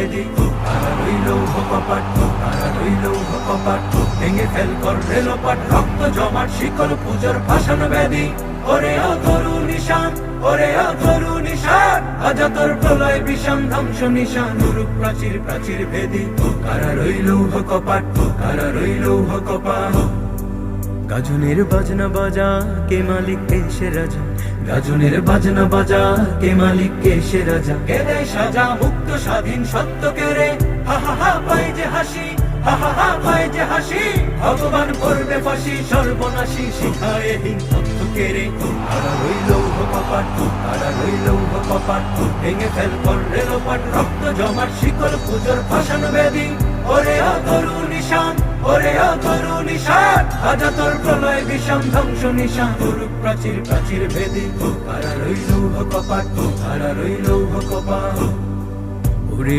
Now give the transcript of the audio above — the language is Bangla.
ভেদি, কারা রইল কপাট, কারা রইল কপাট, ভেঙে ফেল কর রেলপাট, রক্ত জমাট শিকল পূজার ভাসানো ব্যাধি। ওরে অধরু নিশান, ওরে অধরু নিশান, অজাতর প্রলয় বিষম ধ্বংস নিশান, উরুক প্রাচীর প্রাচীর ভেদি, কারা রইল কপাট, কারা রইল কপাট। গাজনের বাজনা বাজা কে মালিক কে সে রাজা, গাজনের বাজনা বাজা কে মালিক কে সে রাজা, কে দেয় সাজা মুক্ত স্বাধীন সত্য কে রে, হা হা হা পায় যে হাসি, হা হা হা পায় যে হাসি, ভগবান করবে ফাঁসি সর্বনাশী, শিখায় হীন সত্য কে রে, কারা রইল কপাট, কারা রইল কপাট, ভেঙে ফেল কর রেলপাট, রক্ত জমাট শিকল পূজার ভাসানো ব্যাধি। ওরে অধরু নিশান, ওরে অধরু নিশান, অজাতর প্রলয় বিষম ধ্বংস নিশান, উরুক প্রাচীর প্রাচীর ভেদি, কারা রইল কপাট, কারা রইল কপাট। ওরে